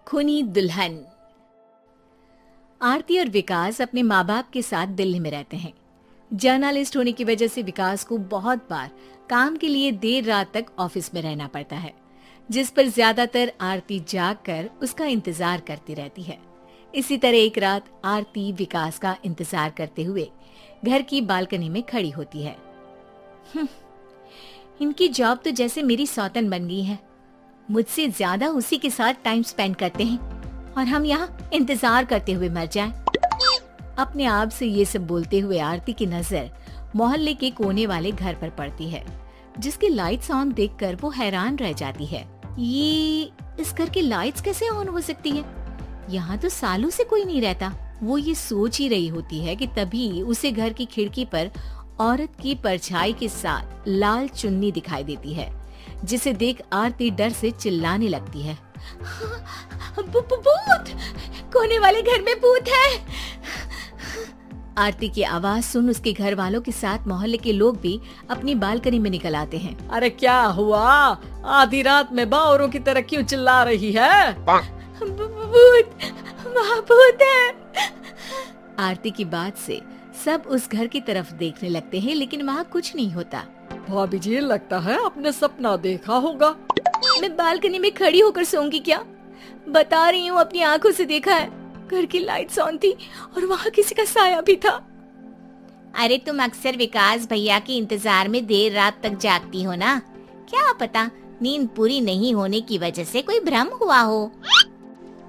खूनी दुल्हन। आरती और विकास अपने माँ बाप के साथ दिल्ली में रहते हैं। जर्नलिस्ट होने की वजह से विकास को बहुत बार काम के लिए देर रात तक ऑफिस में रहना पड़ता है, जिस पर ज्यादातर आरती जाग कर उसका इंतजार करती रहती है। इसी तरह एक रात आरती विकास का इंतजार करते हुए घर की बालकनी में खड़ी होती है। इनकी जॉब तो जैसे मेरी सौतन बन गई है। मुझसे ज्यादा उसी के साथ टाइम स्पेंड करते हैं और हम यहाँ इंतजार करते हुए मर जाएं। अपने आप से ये सब बोलते हुए आरती की नजर मोहल्ले के कोने वाले घर पर पड़ती है, जिसकी लाइट्स ऑन देखकर वो हैरान रह जाती है। ये इस घर की लाइट्स कैसे ऑन हो सकती है? यहाँ तो सालों से कोई नहीं रहता। वो ये सोच ही रही होती है कि तभी उसे घर की खिड़की पर औरत की परछाई के साथ लाल चुन्नी दिखाई देती है, जिसे देख आरती डर से चिल्लाने लगती है। भूत! कोने वाले घर में भूत है। आरती की आवाज सुन उसके घर वालों के साथ मोहल्ले के लोग भी अपनी बालकनी में निकल आते हैं। अरे क्या हुआ? आधी रात में बावरों की तरह क्यों चिल्ला रही है? भूत! वहाँ भूत है। आरती की बात से सब उस घर की तरफ देखने लगते हैं, लेकिन वहाँ कुछ नहीं होता। भाभी जी, लगता है आपने सपना देखा होगा। मैं बालकनी में खड़ी होकर सोऊंगी क्या? बता रही हूँ, अपनी आंखों से देखा है। घर की लाइट्स ऑन थी और वहाँ किसी का साया भी था। अरे तुम अक्सर विकास भैया के इंतजार में देर रात तक जागती हो ना, क्या पता नींद पूरी नहीं होने की वजह से कोई भ्रम हुआ हो।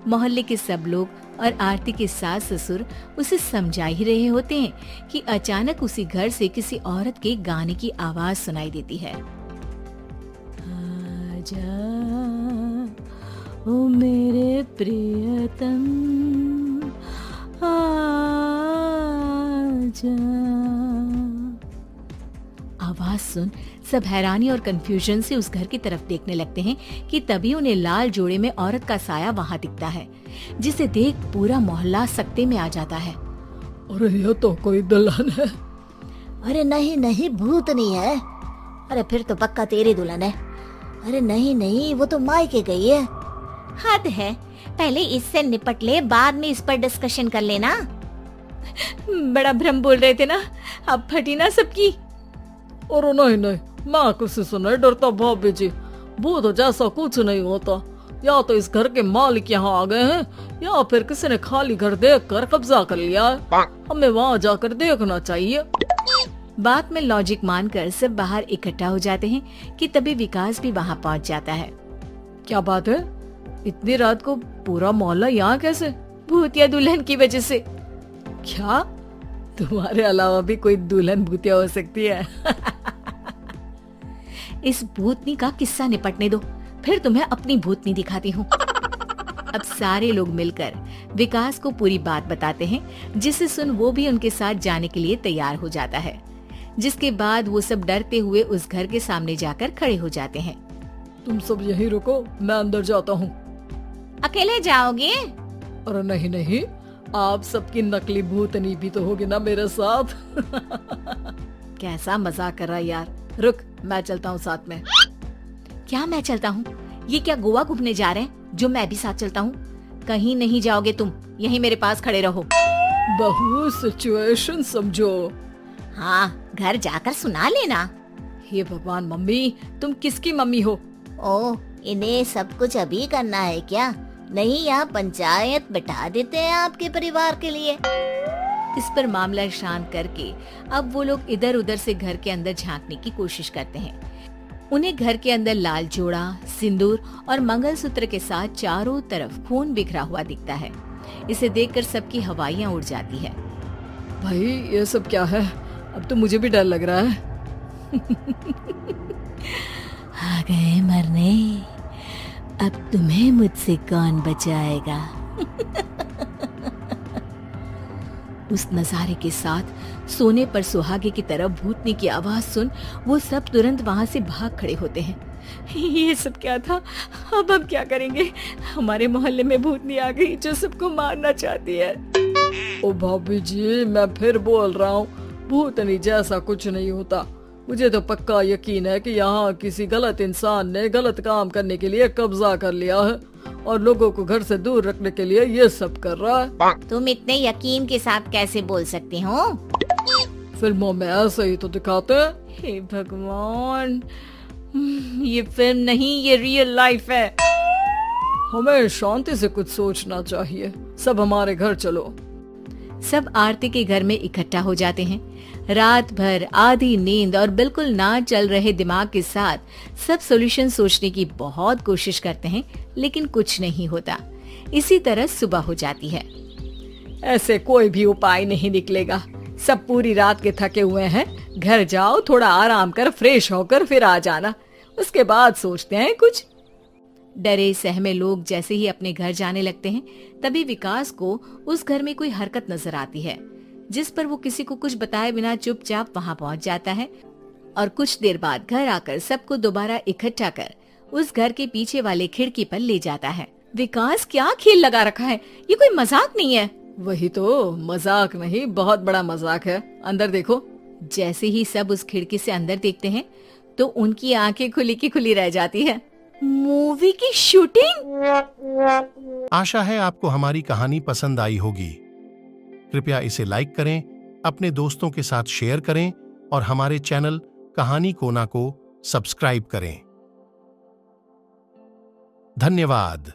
मोहल्ले के सब लोग और आरती के सास ससुर उसे समझा ही रहे होते हैं कि अचानक उसी घर से किसी औरत के गाने की आवाज सुनाई देती है। आजा ओ मेरे प्रियतम आजा। आवाज सुन सब हैरानी और कंफ्यूजन से उस घर की तरफ देखने लगते हैं कि तभी उन्हें लाल जोड़े में औरत का साया वहाँ दिखता है, जिसे देख पूरा मोहल्ला सकते में आ जाता है। अरे ये तो कोई दुल्हन है। अरे नहीं नहीं, भूत नहीं है। अरे फिर तो पक्का तेरी दुल्हन है। अरे नहीं नहीं, वो तो मायके गई है। हद है, पहले इससे निपट ले, बाद में इस पर डिस्कशन कर लेना। बड़ा भ्रम बोल रहे थे ना, अब फटी ना सबकी। और नहीं नहीं, मैं किसी से नहीं डरता भाभी जी। भूत जैसा कुछ नहीं होता। या तो इस घर के मालिक यहाँ आ गए हैं, या फिर किसी ने खाली घर देखकर कब्जा कर लिया है। हमें वहाँ जाकर देखना चाहिए। बात में लॉजिक मानकर सब बाहर इकट्ठा हो जाते हैं कि तभी विकास भी वहाँ पहुँच जाता है। क्या बात है? इतनी रात को पूरा मोहल्ला यहाँ कैसे? भूतिया दुल्हन की वजह से। क्या तुम्हारे अलावा भी कोई दुल्हन भूतिया हो सकती है? इस भूतनी का किस्सा निपटने दो, फिर तुम्हें अपनी भूतनी दिखाती हूँ। अब सारे लोग मिलकर विकास को पूरी बात बताते हैं, जिसे सुन वो भी उनके साथ जाने के लिए तैयार हो जाता है। जिसके बाद वो सब डरते हुए उस घर के सामने जाकर खड़े हो जाते हैं। तुम सब यहीं रुको, मैं अंदर जाता हूँ। अकेले जाओगे? अरे नहीं नहीं, आप सबकी नकली भूतनी भी तो होगी ना मेरे साथ। कैसा मजाक कर रहा है यार। रुक, मैं चलता हूँ साथ में। क्या मैं चलता हूँ? ये क्या गोवा घूमने जा रहे हैं जो मैं भी साथ चलता हूँ? कहीं नहीं जाओगे तुम, यहीं मेरे पास खड़े रहो। बहू सिचुएशन समझो। हाँ, घर जाकर सुना लेना। हे भगवान, मम्मी तुम किसकी मम्मी हो? ओ, इन्हें सब कुछ अभी करना है क्या? नहीं, यहाँ पंचायत बैठा देते हैं आपके परिवार के लिए। इस पर मामला शांत करके अब वो लोग इधर उधर से घर के अंदर झांकने की कोशिश करते हैं। उन्हें घर के अंदर लाल जोड़ा, सिंदूर और मंगलसूत्र के साथ चारों तरफ खून बिखरा हुआ दिखता है। इसे देखकर सबकी हवाइयाँ उड़ जाती है। भाई ये सब क्या है? अब तो मुझे भी डर लग रहा है। आ गए मरने, अब तुम्हें मुझसे कौन बचाएगा? उस नजारे के साथ सोने पर सुहागे की तरह भूतनी की आवाज सुन वो सब तुरंत वहाँ से भाग खड़े होते हैं। ये सब क्या था? अब हम क्या करेंगे? हमारे मोहल्ले में भूतनी आ गई जो सबको मारना चाहती है। ओ भाभी जी, मैं फिर बोल रहा हूँ, भूतनी जैसा कुछ नहीं होता। मुझे तो पक्का यकीन है कि यहाँ किसी गलत इंसान ने गलत काम करने के लिए कब्जा कर लिया है और लोगों को घर से दूर रखने के लिए ये सब कर रहा है। तुम इतने यकीन के साथ कैसे बोल सकते हो? फिल्मों में ऐसे ही तो दिखाते हैं। हे भगवान, ये फिल्म नहीं, ये रियल लाइफ है। हमें शांति से कुछ सोचना चाहिए। सब हमारे घर चलो। सब आरती के घर में इकट्ठा हो जाते हैं। रात भर आधी नींद और बिल्कुल ना चल रहे दिमाग के साथ सब सॉल्यूशन सोचने की बहुत कोशिश करते हैं, लेकिन कुछ नहीं होता। इसी तरह सुबह हो जाती है। ऐसे कोई भी उपाय नहीं निकलेगा। सब पूरी रात के थके हुए हैं। घर जाओ, थोड़ा आराम कर, फ्रेश होकर फिर आ जाना, उसके बाद सोचते हैं कुछ। डरे सहमे लोग जैसे ही अपने घर जाने लगते हैं, तभी विकास को उस घर में कोई हरकत नजर आती है, जिस पर वो किसी को कुछ बताए बिना चुपचाप वहां पहुंच जाता है और कुछ देर बाद घर आकर सबको दोबारा इकट्ठा कर उस घर के पीछे वाले खिड़की पर ले जाता है। विकास, क्या खेल लगा रखा है? ये कोई मजाक नहीं है। वही तो, मजाक नहीं, बहुत बड़ा मजाक है। अंदर देखो। जैसे ही सब उस खिड़की से अंदर देखते हैं तो उनकी आंखें खुली की खुली रह जाती है। मूवी की शूटिंग! आशा है आपको हमारी कहानी पसंद आई होगी। कृपया इसे लाइक करें, अपने दोस्तों के साथ शेयर करें और हमारे चैनल कहानी कोना को सब्सक्राइब करें। धन्यवाद।